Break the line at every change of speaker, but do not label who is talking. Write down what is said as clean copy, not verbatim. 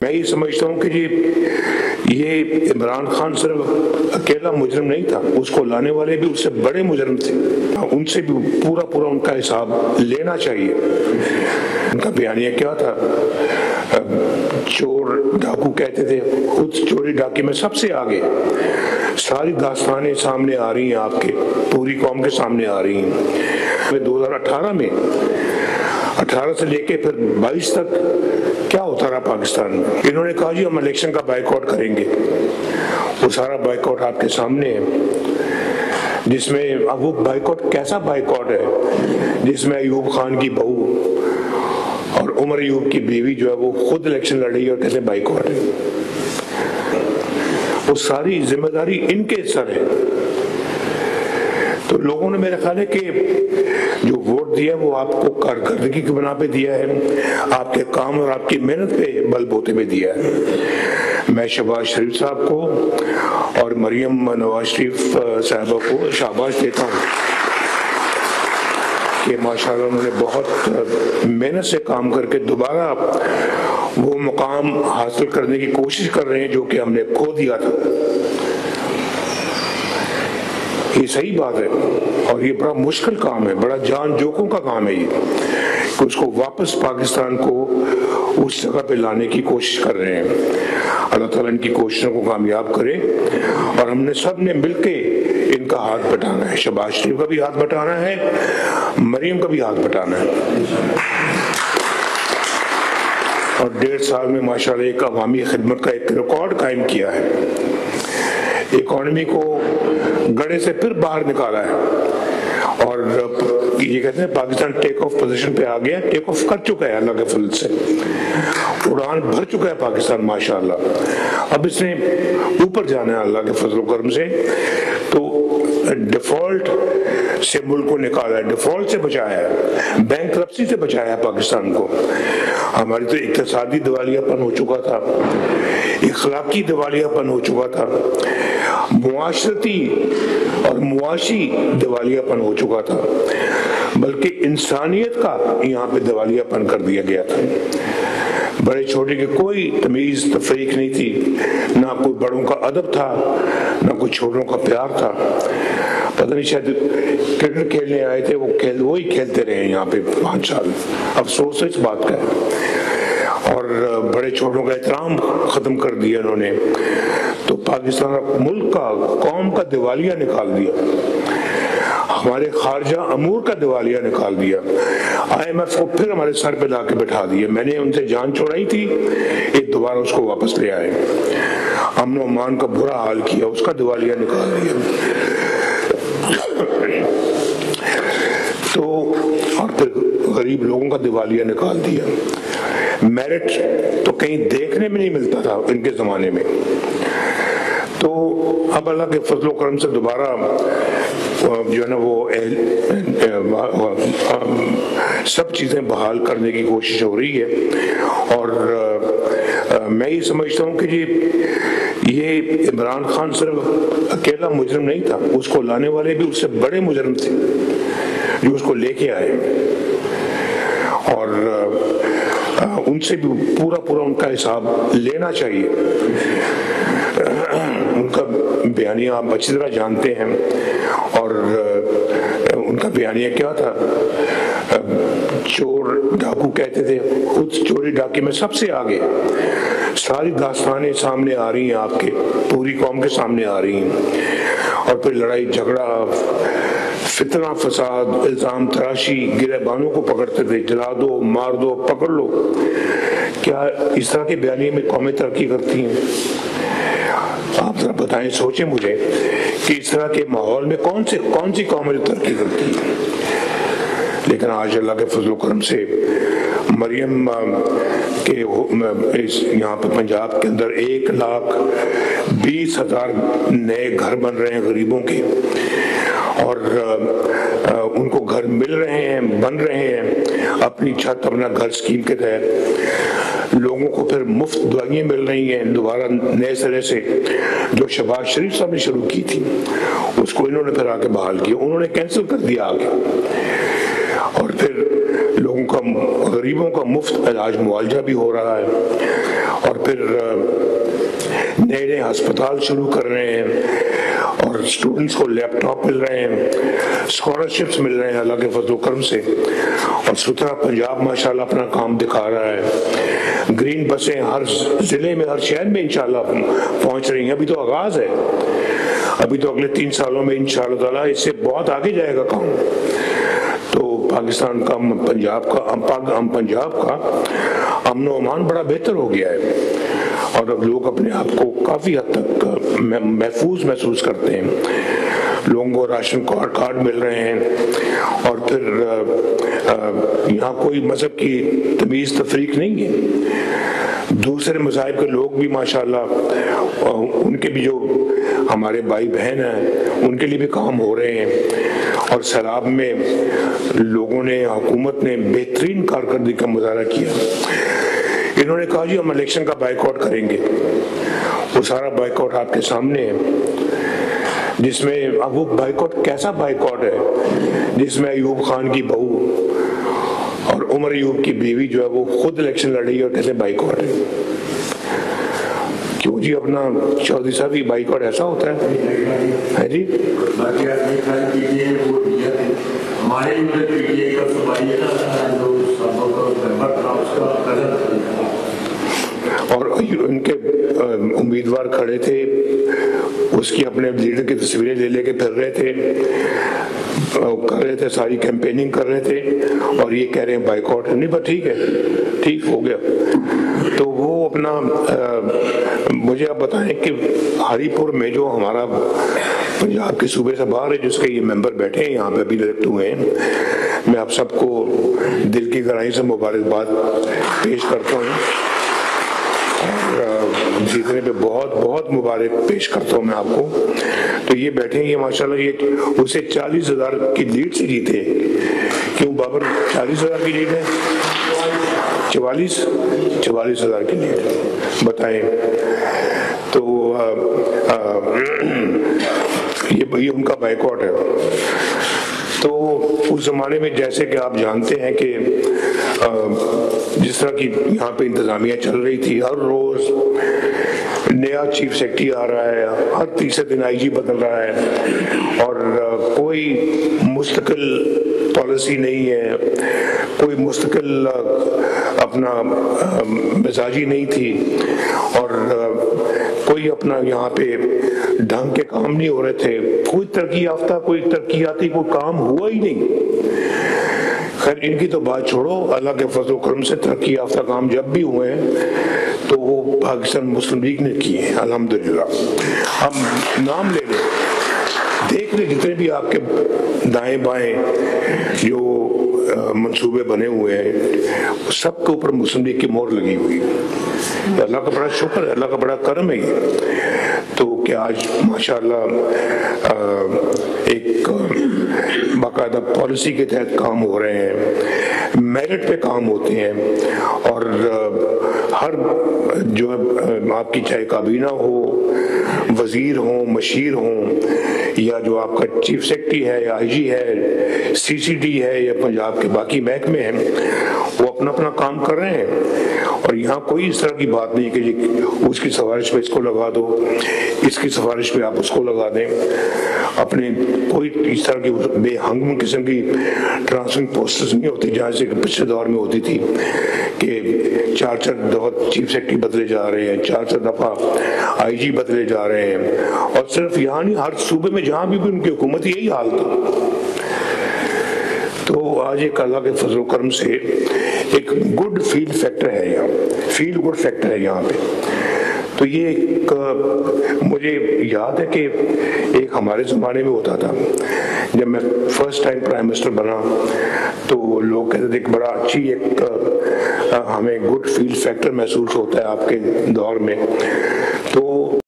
میں یہ سمجھتا ہوں کہ یہ عمران خان صرف اکیلا مجرم نہیں تھا، اس کو لانے والے بھی اس سے بڑے مجرم تھے، ان سے بھی پورا ان کا حساب لینا چاہیے۔ ان کا بیانیہ کیا تھا؟ چور ڈاکو کہتے تھے، خود چوری ڈاکے میں سب سے آگے۔ ساری داستانیں سامنے آ رہی ہیں، آپ کے پوری قوم کے سامنے آ رہی ہیں۔ 2018 میں 18 سے لے کے پھر 22 تک کیا ہوتا رہا پاکستان میں؟ انہوں نے کہا جی ہم الیکشن کا بائیکاٹ کریں گے، وہ سارا بائیکاٹ آپ کے سامنے ہے، جس میں اب وہ بائیکاٹ کیسا بائیکاٹ ہے جس میں ایوب خان کی بہو اور عمر ایوب کی بیوی جو ہے وہ خود الیکشن لڑ رہی ہے اور کہتے ہیں بائیکاٹ ہے۔ وہ ساری ذمہ داری ان کے سر ہے۔ تو لوگوں نے میرا خیال ہے کہ جو ووٹ دیا وہ آپ کو کارکردگی کی بنا پہ دیا ہے، آپ کے کام اور آپ کی محنت پہ بل بوتے پہ دیا ہے۔ میں شہباز شریف صاحب کو اور مریم نواز شریف صاحبہ کو شاباش دیتا ہوں کہ ماشاءاللہ انہوں نے بہت محنت سے کام کر کے دوبارہ وہ مقام حاصل کرنے کی کوشش کر رہے ہیں جو کہ ہم نے کھو دیا تھا۔ یہ صحیح بات ہے اور یہ بڑا مشکل کام ہے، بڑا جان جوکھوں کا کام ہے یہ، کہ اس کو واپس پاکستان کو اس جگہ پہ لانے کی کوشش کر رہے ہیں۔ اللہ تعالیٰ ان کی کوششوں کو کامیاب کرے اور ہم نے سب نے مل کے ان کا ہاتھ بٹانا ہے، شہباز شریف کا بھی ہاتھ بٹانا ہے، مریم کا بھی ہاتھ بٹانا ہے۔ اور 1.5 سال میں ماشاءاللہ ایک عوامی خدمت کا ایک ریکارڈ قائم کیا ہے، اکانومی کو گڑھے سے پھر باہر نکالا ہے اور یہ کہتے ہیں پاکستان ٹیک آف پوزیشن پہ آ گیا، ٹیک آف کر چکا ہے اللہ کے فضل سے، اڑان بھر چکا ہے پاکستان ماشاءاللہ۔ اب اس نے اوپر جانا ہے اللہ کے فضل و کرم سے، تو ڈیفالٹ سے ملک کو نکالا ہے، ڈیفالٹ سے بچایا ہے، بینکرپسی سے بچایا ہے پاکستان کو۔ ہماری تو اقتصادی دیوالیہ پن ہو چکا تھا، اخلاقی دیوالیہ پن ہو چکا تھا، معاشرتی اور معاشی دیوالیہ پن ہو چکا تھا، بلکہ انسانیت کا یہاں پہ دیوالیہ پن کر دیا گیا تھا۔ بڑے چھوٹے کی کوئی تمیز تفریق نہیں تھی، نہ کوئی بڑوں کا ادب تھا، نہ کوئی چھوٹوں کا پیار تھا۔ پتہ نہیں شاید کرکٹ کھیلنے آئے تھے، وہی کھیلتے رہے یہاں پہ 5 سال، افسوس ہے اس بات کا ہے۔ اور بڑے چھوٹوں کا احترام ختم کر دیا انہوں نے، تو پاکستان ملک کا قوم کا دیوالیہ نکال دیا، ہمارے خارجہ امور کا دیوالیہ نکال دیا، IMF کو پھر ہمارے سر پہ لا کے بٹھا دیا۔ میں نے ان سے جان چھوڑائی تھی، ایک دوبارہ اس کو واپس لے آئے، امن و امان کا برا حال کیا، اس کا دیوالیہ نکال دیا۔ تو اور پھر غریب لوگوں کا دیوالیہ نکال دیا۔ میرٹ تو کہیں دیکھنے میں نہیں ملتا تھا ان کے زمانے میں۔ تو اب اللہ کے فضل و کرم سے دوبارہ جو ہے نا وہ سب چیزیں بحال کرنے کی کوشش ہو رہی ہے۔ اور میں یہ سمجھتا ہوں کہ یہ عمران خان صرف اکیلا مجرم نہیں تھا، اس کو لانے والے بھی اس سے بڑے مجرم تھے جو اس کو لے کے آئے، اور ان سے بھی پورا ان کا حساب لینا چاہیے۔ ان کا بیانیہ آپ اچھی طرح جانتے ہیں، اور ان کا بیانیہ کیا تھا؟ چور ڈاکو کہتے تھے، خود چوری ڈاکے میں سب سے آگے۔ ساری داستانیں سامنے آ رہی ہیں، آپ کے پوری قوم کے سامنے آ رہی ہیں، اور پھر لڑائی جھگڑا، فتنہ فساد، الزام تراشی، گرہبانوں کو پکڑتے تھے، جلا دو، مار دو، پکڑ لو۔ کیا اس طرح کے بیانیے میں قومیں ترقی کرتی ہیں؟ آپ ذرا بتائیں، سوچیں مجھے کہ اس طرح کے ماحول میں کون سی قومیں ترقی کرتی ہیں؟ لیکن آج اللہ کے فضل و کرم سے مریم کے یہاں پہ پنجاب کے اندر 1,20,000 نئے گھر بن رہے ہیں غریبوں کے، اور ان کو گھر مل رہے ہیں، بن رہے ہیں اپنی چھت اپنا گھر اسکیم کے تحت۔ لوگوں کو پھر مفت دوائیں مل رہی ہیں دوبارہ نئے سرے سے، جو شہباز شریف صاحب نے شروع کی تھی اس کو انہوں نے پھر آگے بحال کیا، انہوں نے کینسل کر دیا آگے۔ اور پھر لوگوں کا، غریبوں کا مفت علاج معالجہ بھی ہو رہا ہے، اور پھر نئے نئے ہسپتال شروع کر رہے ہیں اور اسٹوڈنٹس کو لیپ ٹاپ مل رہے ہیں, اسکالرشپس مل رہے ہیں اللہ کے فضل و کرم سے, اور ستھرا پنجاب ماشاءاللہ اپنا کام دکھا رہا ہے. گرین بسیں ہر ضلع میں, ہر شہر میں انشاءاللہ پہنچ رہی ہیں. ابھی تو آغاز ہے, ابھی تو اگلے 3 سالوں میں انشاءاللہ تعالیٰ اس سے بہت آگے جائے گا کام. تو پاکستان کا پنجاب کا امن و امان بڑا بہتر ہو گیا ہے, اور اب لوگ اپنے آپ کو کافی حد تک محفوظ محسوس کرتے ہیں. لوگوں کو راشن کارڈ مل رہے ہیں, اور پھر یہاں کوئی مذہب کی تمیز تفریق نہیں ہے. دوسرے مذاہب کے لوگ بھی ماشاءاللہ, ان کے بھی جو ہمارے بھائی بہن ہیں ان کے لیے بھی کام ہو رہے ہیں. اور سیلاب میں لوگوں نے, حکومت نے بہترین کارکردگی کا مظاہرہ کیا. انہوں نے کہا جی ہم الیکشن کا بائیکاٹ کریں گے. وہ سارا بائیکاٹ آپ کے سامنے ہے, جس میں اب وہ بائیکاٹ کیسا بائیکاٹ ہے جس میں ایوب خان کی بہو اور عمر ایوب کی بیوی جو ہے وہ خود الیکشن لڑ رہی ہے اور کیسے بائیکاٹ ہے. کیوں جی اپنا چودھری صاحب کی بائیکاٹ ایسا ہوتا ہے جی. اور ان کے امیدوار کھڑے تھے, اس کی اپنے لیڈر کی تصویریں لے کے پھر رہے تھے, ساری کیمپیننگ کر رہے تھے, اور یہ کہہ رہے ہیں بائیکاٹ. نہیں بس ٹھیک ہے, ٹھیک ہو گیا. تو وہ اپنا مجھے آپ بتائیں کہ ہری پور میں جو ہمارا پنجاب کے صوبے سے باہر ہے, جس کے یہ ممبر بیٹھے ہیں یہاں پہ ابھی الیکٹ ہوئے ہیں, میں آپ سب کو دل کی گہرائی سے مبارکباد پیش کرتا ہوں, اور جیتنے پہ بہت بہت مبارک پیش کرتا ہوں میں آپ کو. تو یہ بیٹھے ہیں, یہ ماشاءاللہ یہ اسے 40,000 کی لیڈ سے جیتے. کیوں بابر 40,000 کی لیڈ ہے؟ 44,000 کی لیڈ بتائیں. تو یہ ان کا بائیکاٹ ہے. تو اس زمانے میں جیسے کہ آپ جانتے ہیں کہ جس طرح کی یہاں پہ انتظامیہ چل رہی تھی, ہر روز نیا چیف سیکرٹری آ رہا ہے, ہر تیسرے دن آئی جی بدل رہا ہے, اور کوئی مستقل پالیسی نہیں ہے, کوئی مستقل اپنا مزاجی نہیں تھی, اور کوئی اپنا یہاں پہ ڈھنگ کے کام نہیں ہو رہے تھے. کوئی ترقی یافتہ, کوئی ترقیاتی کوئی کام ہوا ہی نہیں. خیر ان کی تو بات چھوڑو, اللہ کے فضل و کرم سے ترقی یافتہ کام جب بھی ہوئے ہیں تو وہ پاکستان مسلم لیگ نے کیے ہیں الحمدللہ. ہم نام لے لیں, دیکھ لیں جتنے بھی آپ کے دائیں بائیں جو منصوبے بنے ہوئے ہیں سب کے اوپر مسلم لیگ کی مہر لگی ہوئی. اللہ کا بڑا شکر ہے, اللہ کا بڑا کرم ہے یہ. تو کہ آج ماشاءاللہ ایک باقاعدہ پالیسی کے تحت کام ہو رہے ہیں, میرٹ پہ کام ہوتے ہیں, اور ہر جو آپ کی چاہے کابینہ ہو, وزیر ہوں, مشیر ہوں, یا جو آپ کا چیف سیکرٹری ہے, یا آئی جی ہے, سی سی ڈی ہے, یا پنجاب کے باقی محکمے ہیں, وہ اپنا اپنا کام کر رہے ہیں. اور یہاں کوئی اس طرح کی بات نہیں کہ اس کی سفارش پہ اس کو لگا دو, اس کی سفارش پہ آپ اس کو لگا دیں. اپنے کوئی اس طرح کی بے ہنگم قسم کی ٹرانسفرنگ پوسٹرز نہیں ہوتی جیسے کہ پچھلے دور میں ہوتی تھی کہ 4 دفعہ چیف سیکرٹری بدلے جا رہے ہیں, 4 دفعہ آئی جی بدلے جا رہے ہیں. اور صرف یہاں نہیں, ہر صوبے میں جہاں بھی ان کی حکومت یہی حال تھا. تو آج ایک اللہ کے فضل و کرم سے ایک گڈ فیل فیکٹر ہے یہاں, فیل گڈ فیکٹر ہے یہاں پہ. تو یہ ایک مجھے یاد ہے کہ ایک ہمارے زمانے میں ہوتا تھا, جب میں فرسٹ ٹائم پرائم منسٹر بنا تو لوگ کہتے تھے کہ بڑا اچھی ایک ہمیں گڈ فیل فیکٹر محسوس ہوتا ہے آپ کے دور میں. تو